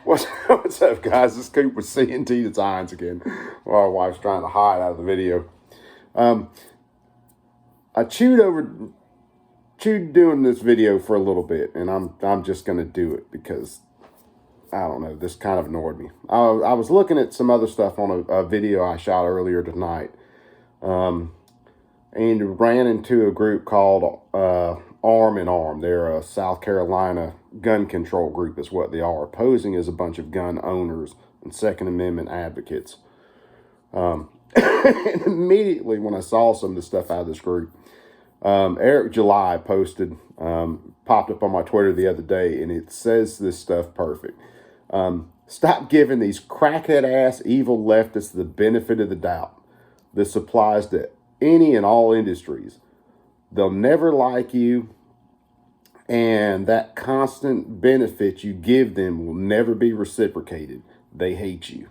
What's up, guys? This is Coop with CNT Designs again. Well, our wife's trying to hide out of the video. I chewed doing this video for a little bit, and I'm just gonna do it because I don't know. This kind of annoyed me. I was looking at some other stuff on a video I shot earlier tonight, and ran into a group called Arm in Arm. They're a South Carolina gun control group is what they are, posing as a bunch of gun owners and Second Amendment advocates. And immediately when I saw some of the stuff out of this group, Eric July posted, popped up on my Twitter the other day, and it says this stuff perfect. Stop giving these crackhead ass evil leftists the benefit of the doubt. This applies to any and all industries. They'll never like you, and that constant benefit you give them will never be reciprocated. They hate you.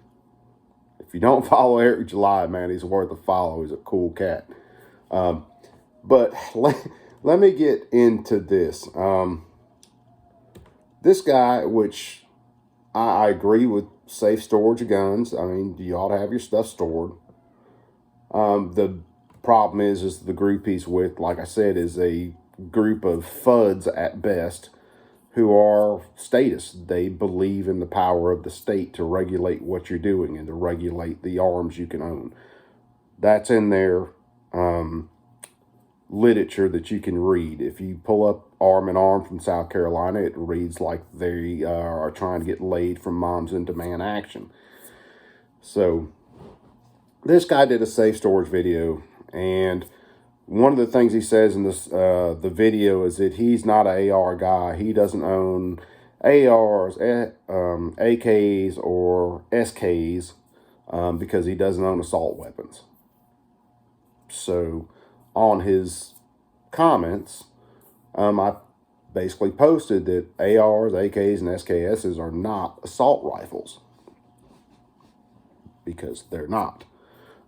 If you don't follow Eric July, man, he's worth a follow. He's a cool cat. But let me get into this. This guy, which I agree with safe storage of guns. I mean, you ought to have your stuff stored. The problem is the group he's with, like I said, is a group of FUDs at best who are statists. They believe in the power of the state to regulate what you're doing and to regulate the arms you can own. That's in their literature that you can read. If you pull up Arm in Arm from South Carolina, it reads like they are trying to get laid from moms into man action. So this guy did a safe storage video, and one of the things he says in this the video is that he's not an AR guy. He doesn't own ARs, AKs, or SKs because he doesn't own assault weapons. So on his comments, I basically posted that ARs, AKs, and SKSs are not assault rifles because they're not.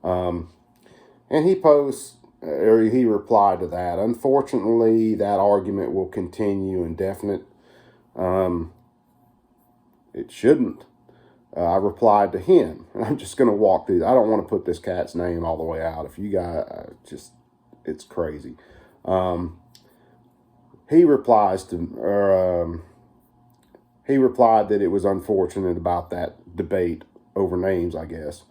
And he posts, or he replied to that. Unfortunately, that argument will continue indefinite. It shouldn't. I replied to him, and I'm just going to walk through. I don't want to put this cat's name all the way out. If you guys it's crazy. He replied that it was unfortunate about that debate over names, I guess.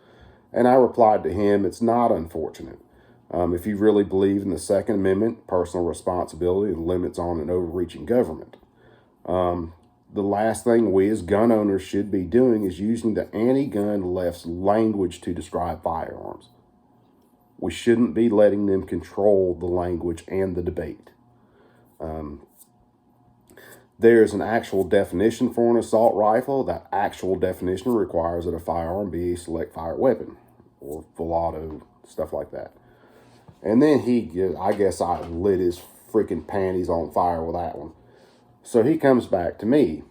And I replied to him, it's not unfortunate. If you really believe in the Second Amendment, personal responsibility, and limits on an overreaching government. The last thing we as gun owners should be doing is using the anti-gun left's language to describe firearms. We shouldn't be letting them control the language and the debate. There's an actual definition for an assault rifle. That actual definition requires that a firearm be a select fire weapon or full auto, stuff like that. And then I guess I lit his freaking panties on fire with that one. So he comes back to me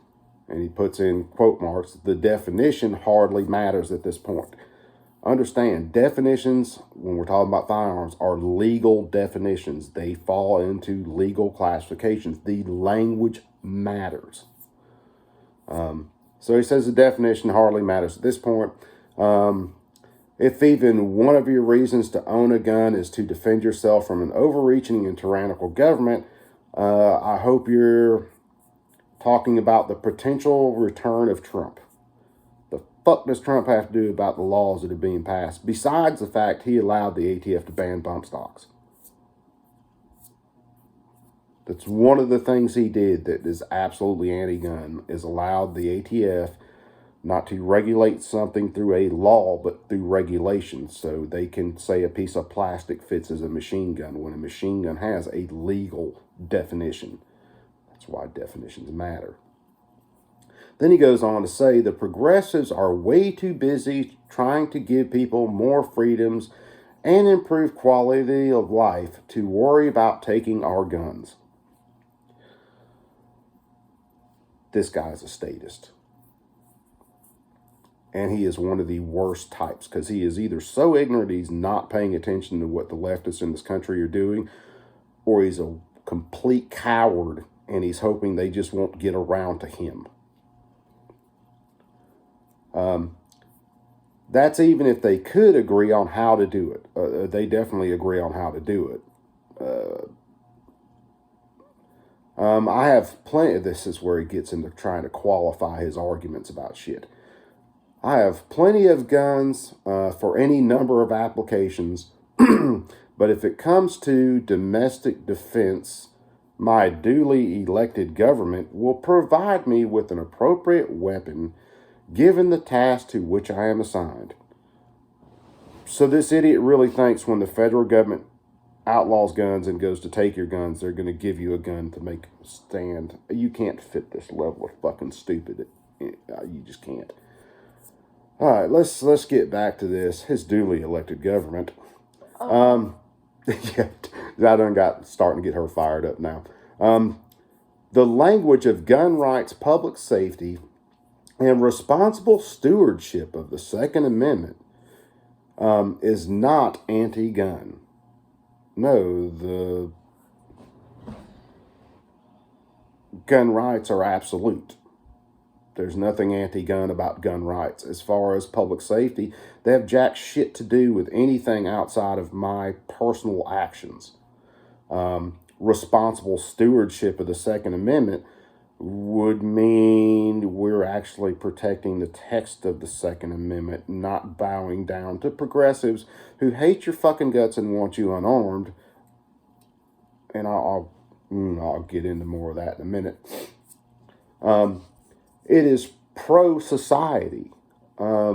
and he puts in quote marks, the definition hardly matters at this point. Understand, definitions, when we're talking about firearms, are legal definitions. They fall into legal classifications. The language matters. So he says the definition hardly matters at this point. If even one of your reasons to own a gun is to defend yourself from an overreaching and tyrannical government, I hope you're talking about the potential return of Trump. The fuck does Trump have to do about the laws that are being passed, besides the fact he allowed the ATF to ban bump stocks? That's one of the things he did that is absolutely anti-gun, is allowed the ATF not to regulate something through a law, but through regulation. So they can say a piece of plastic fits as a machine gun when a machine gun has a legal definition. That's why definitions matter. Then he goes on to say the progressives are way too busy trying to give people more freedoms and improve quality of life to worry about taking our guns. This guy's a statist. And he is one of the worst types because he is either so ignorant he's not paying attention to what the leftists in this country are doing, or he's a complete coward and he's hoping they just won't get around to him. That's even if they could agree on how to do it. They definitely agree on how to do it. I have plenty. This is where he gets into trying to qualify his arguments about shit. I have plenty of guns for any number of applications, but if it comes to domestic defense, my duly elected government will provide me with an appropriate weapon given the task to which I am assigned. So this idiot really thinks when the federal government outlaws guns and goes to take your guns, they're going to give you a gun to make a stand. You can't fit this level of fucking stupid. You just can't. All right, let's get back to this. His duly elected government. Yeah, I done got starting to get her fired up now. The language of gun rights, public safety, and responsible stewardship of the Second Amendment is not anti-gun. No, the gun rights are absolute. There's nothing anti-gun about gun rights. As far as public safety, they have jack shit to do with anything outside of my personal actions. Responsible stewardship of the Second Amendment would mean we're actually protecting the text of the Second Amendment, not bowing down to progressives who hate your fucking guts and want you unarmed. And I'll get into more of that in a minute. It is pro-society. I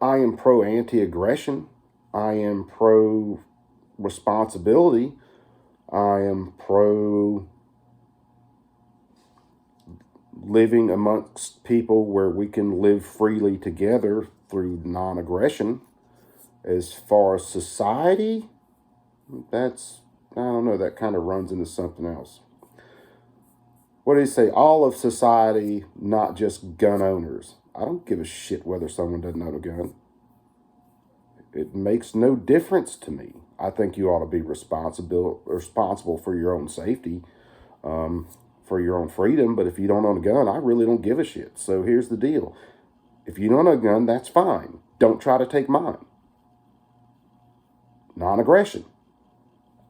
am pro-anti-aggression. I am pro-responsibility. I am pro living amongst people where we can live freely together through non-aggression. As far as society, I don't know, that kind of runs into something else. What do you say? All of society, not just gun owners. I don't give a shit whether someone doesn't own a gun. It makes no difference to me. I think you ought to be responsible for your own safety, for your own freedom. But if you don't own a gun, I really don't give a shit. So here's the deal. If you don't own a gun, that's fine. Don't try to take mine. Non-aggression.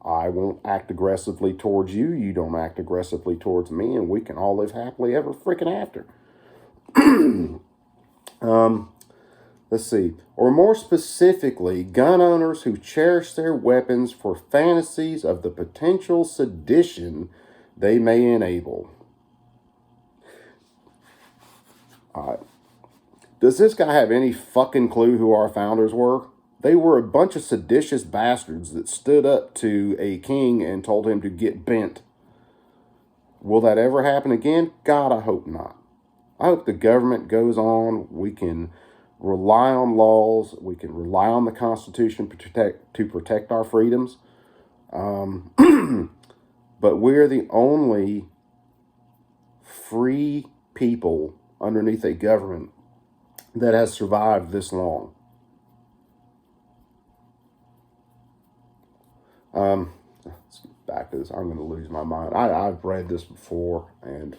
I won't act aggressively towards you. You don't act aggressively towards me, and we can all live happily ever freaking after. Let's see. Or more specifically, gun owners who cherish their weapons for fantasies of the potential sedition they may enable. Does this guy have any fucking clue who our founders were? They were a bunch of seditious bastards that stood up to a king and told him to get bent. Will that ever happen again? God, I hope not. I hope the government goes on. We can rely on laws. We can rely on the Constitution to protect our freedoms. But we're the only free people underneath a government that has survived this long. Let's get back to this. I'm going to lose my mind. I've read this before, and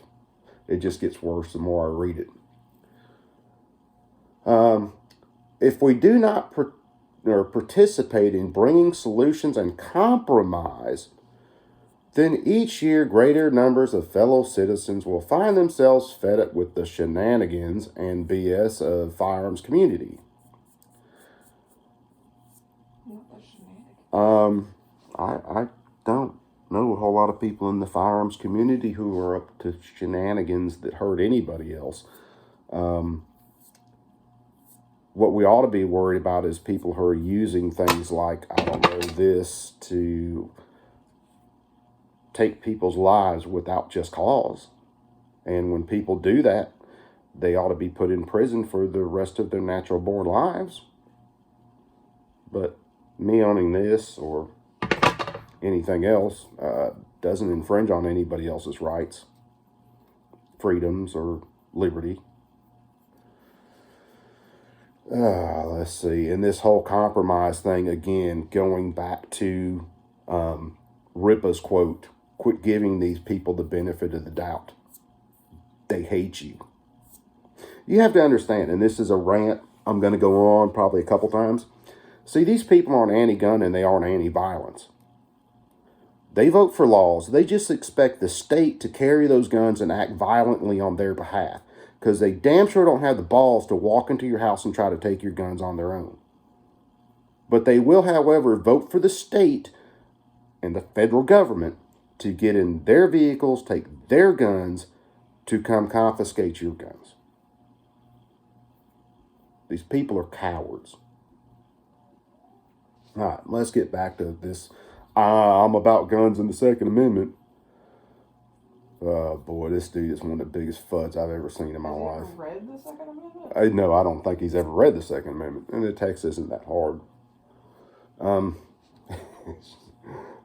it just gets worse the more I read it. If we do not participate in bringing solutions and compromise, then each year greater numbers of fellow citizens will find themselves fed up with the shenanigans and BS of firearms community. I don't know a whole lot of people in the firearms community who are up to shenanigans that hurt anybody else. What we ought to be worried about is people who are using things like, I don't know, this to take people's lives without just cause. And when people do that, they ought to be put in prison for the rest of their natural born lives. But me owning this or anything else doesn't infringe on anybody else's rights, freedoms, or liberty. Let's see. And this whole compromise thing, again, going back to Ripa's quote, quit giving these people the benefit of the doubt. They hate you. You have to understand, and this is a rant I'm going to go on probably a couple times. See, these people aren't anti-gun and they aren't anti-violence. They vote for laws. They just expect the state to carry those guns and act violently on their behalf, because they damn sure don't have the balls to walk into your house and try to take your guns on their own. But they will, however, vote for the state and the federal government to get in their vehicles, take their guns, to come confiscate your guns. These people are cowards. All right, let's get back to this. I'm about guns and the Second Amendment. Boy, this dude is one of the biggest fuds I've ever seen in my life. Has he ever read the Second Amendment? No, I don't think he's ever read the Second Amendment, and the text isn't that hard.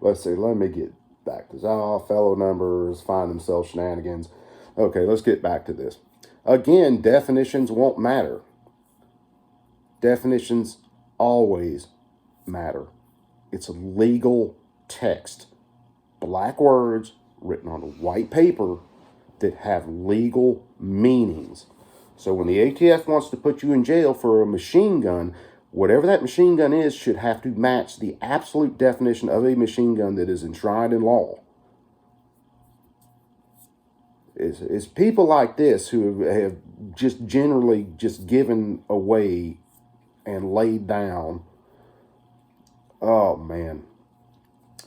Let's see. Let me get back to fellow numbers find themselves shenanigans. Okay, let's get back to this. Again, definitions won't matter. Definitions always matter. It's a legal text. Black words written on white paper that have legal meanings. So when the ATF wants to put you in jail for a machine gun, whatever that machine gun is should have to match the absolute definition of a machine gun that is enshrined in law. It's people like this who have just generally just given away and laid down. Oh, man.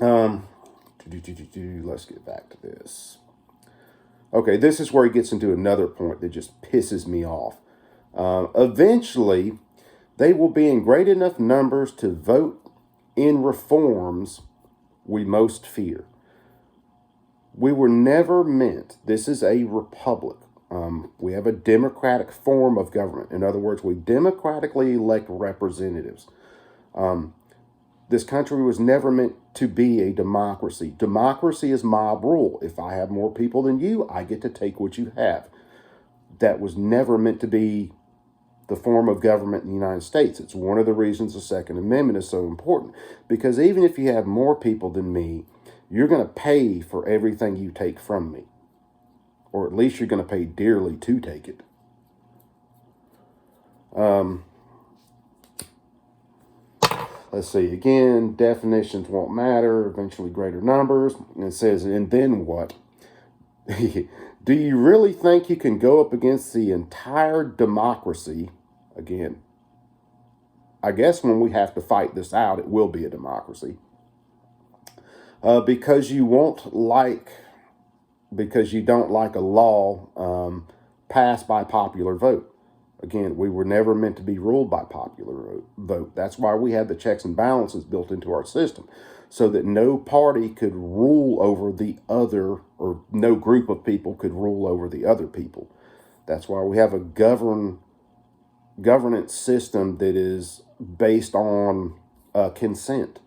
Let's get back to this. Okay, this is where he gets into another point that just pisses me off. Eventually, they will be in great enough numbers to vote in reforms we most fear. We were never meant, this is a republic. We have a democratic form of government. In other words, we democratically elect representatives. This country was never meant to be a democracy. Democracy is mob rule. If I have more people than you, I get to take what you have. That was never meant to be the form of government in the United States. It's one of the reasons the Second Amendment is so important. Because even if you have more people than me, you're going to pay for everything you take from me. Or at least you're going to pay dearly to take it. Let's see, again, definitions won't matter, eventually greater numbers. And it says, and then what? Do you really think you can go up against the entire democracy? Again, I guess when we have to fight this out, it will be a democracy. Because you don't like a law passed by popular vote. Again, we were never meant to be ruled by popular vote. That's why we have the checks and balances built into our system, so that no party could rule over the other, or no group of people could rule over the other people. That's why we have a governance system that is based on consent.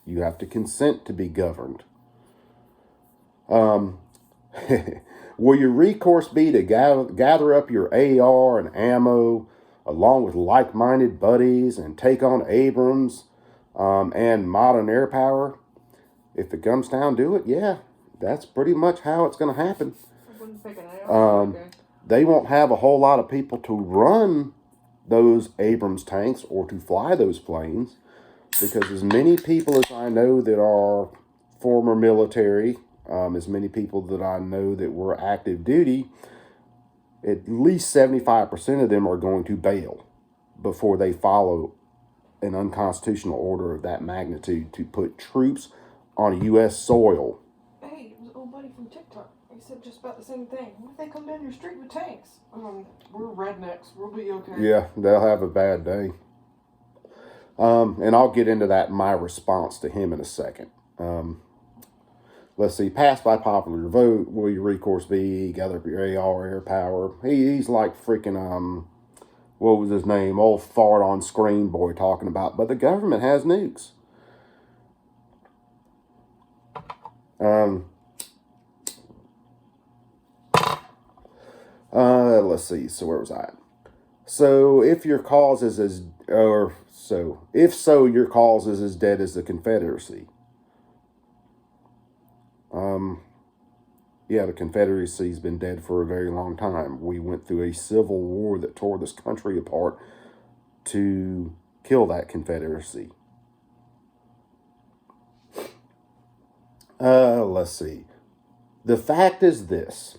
You have to consent to be governed. Will your recourse be to gather up your AR and ammo along with like-minded buddies and take on Abrams and modern air power? If it comes down to it, yeah, that's pretty much how it's going to happen. I wouldn't pick an AR. Okay. They won't have a whole lot of people to run those Abrams tanks or to fly those planes, because as many people as I know that are former military, as many people that I know that were active duty, at least 75% of them are going to bail before they follow an unconstitutional order of that magnitude to put troops on U.S. soil. Hey, it was an old buddy from TikTok. He said just about the same thing. What if they come down your street with tanks? We're rednecks. We'll be okay. Yeah, they'll have a bad day. And I'll get into that in my response to him in a second. Let's see, passed by popular vote, will your recourse be, gather up your AR, air power? He's like freaking, what was his name? Old fart on screen boy talking about, but the government has nukes. Let's see, so where was I at? So if your cause is your cause is as dead as the Confederacy. Yeah, the Confederacy's been dead for a very long time. We went through a civil war that tore this country apart to kill that Confederacy. Let's see. The fact is this.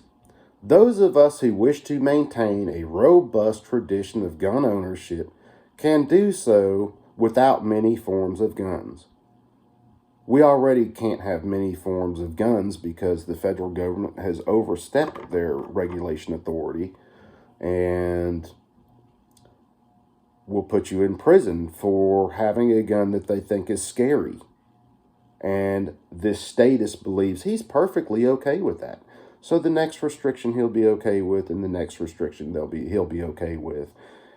Those of us who wish to maintain a robust tradition of gun ownership can do so without many forms of guns. We already can't have many forms of guns because the federal government has overstepped their regulation authority and will put you in prison for having a gun that they think is scary. And this statist believes he's perfectly okay with that. So the next restriction he'll be okay with, and the next restriction he'll be okay with.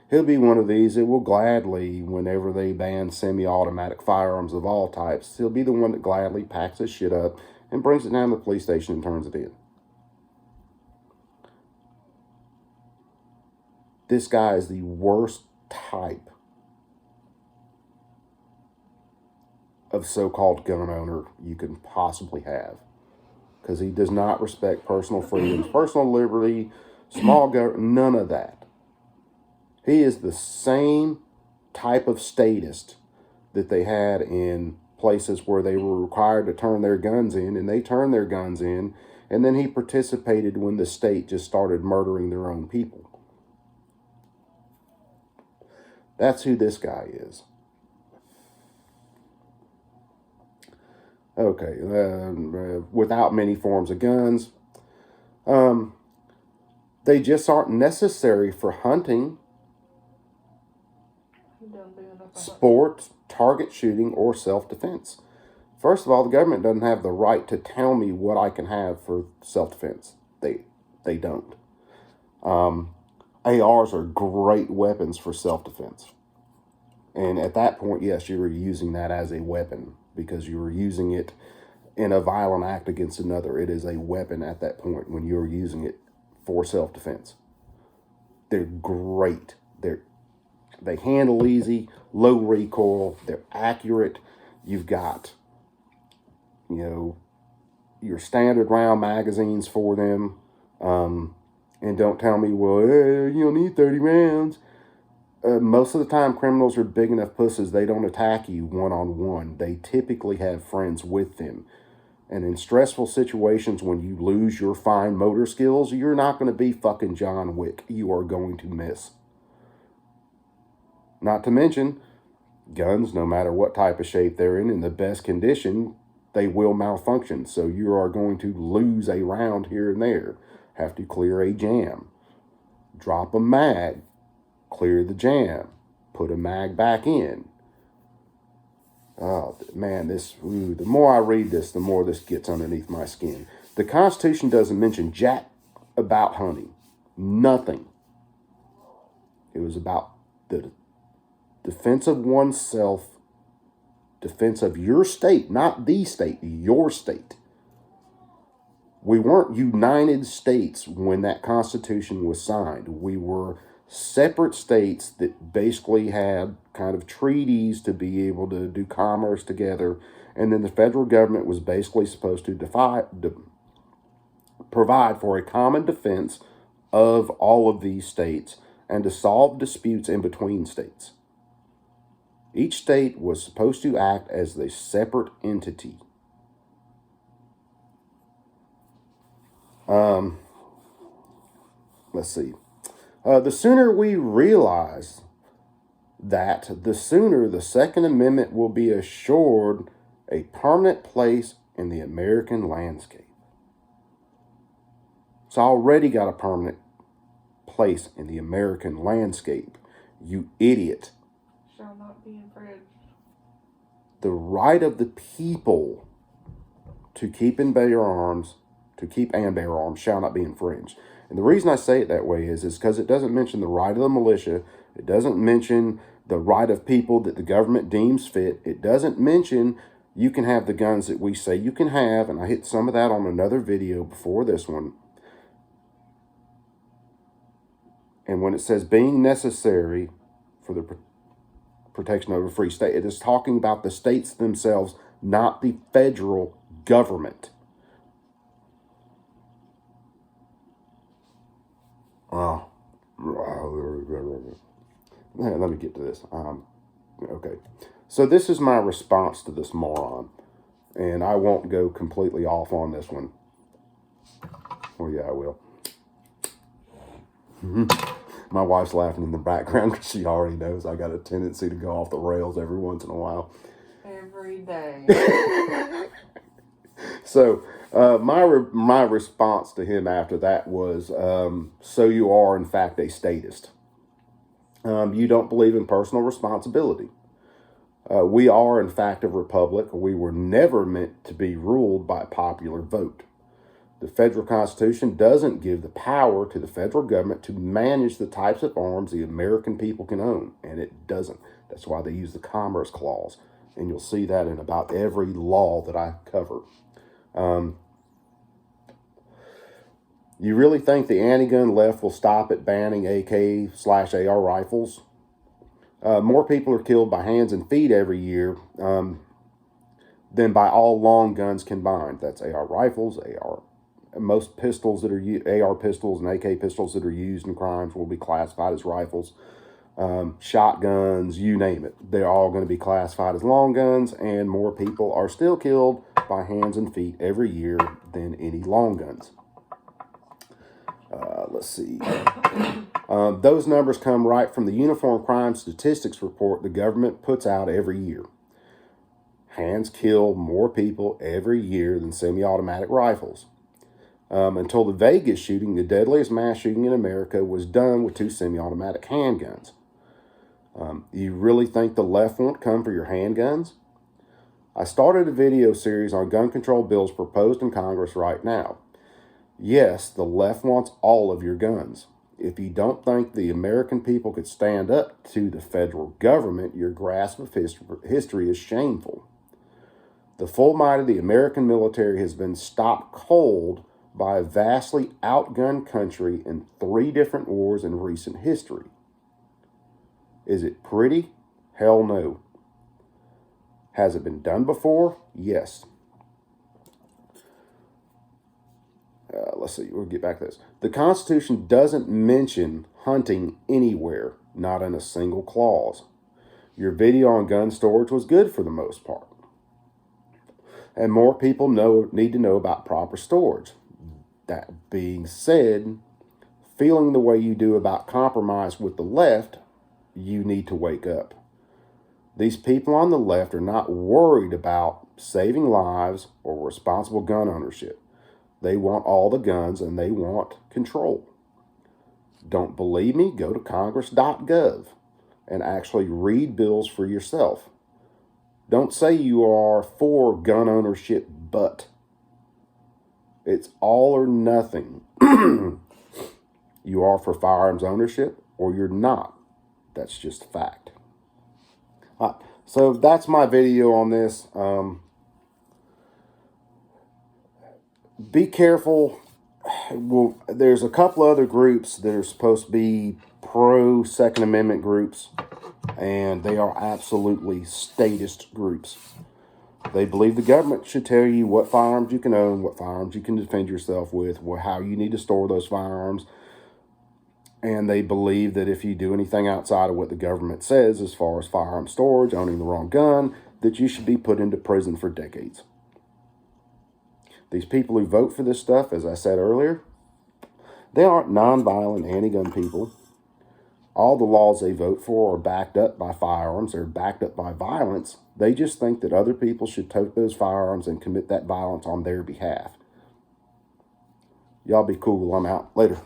He'll be one of these that will gladly, whenever they ban semi-automatic firearms of all types, he'll be the one that gladly packs his shit up and brings it down to the police station and turns it in. This guy is the worst type of so-called gun owner you can possibly have, because he does not respect personal freedoms, personal liberty, small government, none of that. He is the same type of statist that they had in places where they were required to turn their guns in, and they turned their guns in, and then he participated when the state just started murdering their own people. That's who this guy is. Okay, without many forms of guns. They just aren't necessary for hunting, sports, target shooting, or self-defense. First of all, the government doesn't have the right to tell me what I can have for self-defense. They don't. ARs are great weapons for self-defense. And at that point, yes, you were using that as a weapon because you were using it in a violent act against another. It is a weapon at that point when you're using it for self-defense. They're great. They handle easy, low recoil, they're accurate. You've got, your standard round magazines for them. And don't tell me, well, you don't need 30 rounds. Most of the time, criminals are big enough pussies, they don't attack you one-on-one. They typically have friends with them. And in stressful situations, when you lose your fine motor skills, you're not going to be fucking John Wick. You are going to miss. Not to mention, guns, no matter what type of shape they're in the best condition, they will malfunction. So you are going to lose a round here and there. Have to clear a jam. Drop a mag. Clear the jam. Put a mag back in. Oh, man, the more I read this, the more this gets underneath my skin. The Constitution doesn't mention jack about hunting. Nothing. It was about the defense of oneself, defense of your state, not the state, your state. We weren't United States when that Constitution was signed. We were separate states that basically had kind of treaties to be able to do commerce together. And then the federal government was basically supposed to provide for a common defense of all of these states and to solve disputes in between states. Each state was supposed to act as a separate entity. Let's see. The sooner we realize that, the sooner the Second Amendment will be assured a permanent place in the American landscape. It's already got a permanent place in the American landscape, you idiot. Shall not be infringed. The right of the people to keep and bear arms shall not be infringed. And the reason I say it that way is because it doesn't mention the right of the militia. It doesn't mention the right of people that the government deems fit. It doesn't mention you can have the guns that we say you can have. And I hit some of that on another video before this one. And when it says being necessary for the protection of a free state, it is talking about the states themselves, not the federal government. Let me get to this. Okay. So this is my response to this moron. And I won't go completely off on this one. Oh, yeah, I will. My wife's laughing in the background because she already knows I got a tendency to go off the rails every once in a while. Every day. So my response to him after that was, so you are in fact a statist. You don't believe in personal responsibility. We are in fact a republic. We were never meant to be ruled by popular vote. The federal Constitution doesn't give the power to the federal government to manage the types of arms the American people can own, and it doesn't. That's why they use the Commerce Clause, and you'll see that in about every law that I cover. You really think the anti-gun left will stop at banning AK/AR rifles? More people are killed by hands and feet every year than by all long guns combined. That's AR rifles, most pistols that are AR pistols and AK pistols that are used in crimes will be classified as rifles. Shotguns, you name it. They're all going to be classified as long guns, and more people are still killed by hands and feet every year than any long guns. Let's see. Those numbers come right from the Uniform Crime Statistics report the government puts out every year. Hands kill more people every year than semi-automatic rifles. Until the Vegas shooting, the deadliest mass shooting in America was done with 2 semi-automatic handguns. You really think the left won't come for your handguns? I started a video series on gun control bills proposed in Congress right now. Yes, the left wants all of your guns. If you don't think the American people could stand up to the federal government, your grasp of history is shameful. The full might of the American military has been stopped cold by a vastly outgunned country in 3 different wars in recent history. Is it pretty? Hell no. Has it been done before? Yes. Let's see, we'll get back to this. The Constitution doesn't mention hunting anywhere, not in a single clause. Your video on gun storage was good for the most part. And more people need to know about proper storage. That being said, feeling the way you do about compromise with the left, you need to wake up. These people on the left are not worried about saving lives or responsible gun ownership. They want all the guns and they want control. Don't believe me? Go to congress.gov and actually read bills for yourself. Don't say you are for gun ownership, but it's all or nothing. You are for firearms ownership or you're not. That's just a fact. So that's my video on this. Be careful. Well, there's a couple other groups that are supposed to be pro Second Amendment groups, and they are absolutely statist groups. They believe the government should tell you what firearms you can own, what firearms you can defend yourself with, how you need to store those firearms. And they believe that if you do anything outside of what the government says as far as firearm storage, owning the wrong gun, that you should be put into prison for decades. These people who vote for this stuff, as I said earlier, they aren't nonviolent anti-gun people. All the laws they vote for are backed up by firearms. They're backed up by violence. They just think that other people should tote those firearms and commit that violence on their behalf. Y'all be cool. I'm out. Later.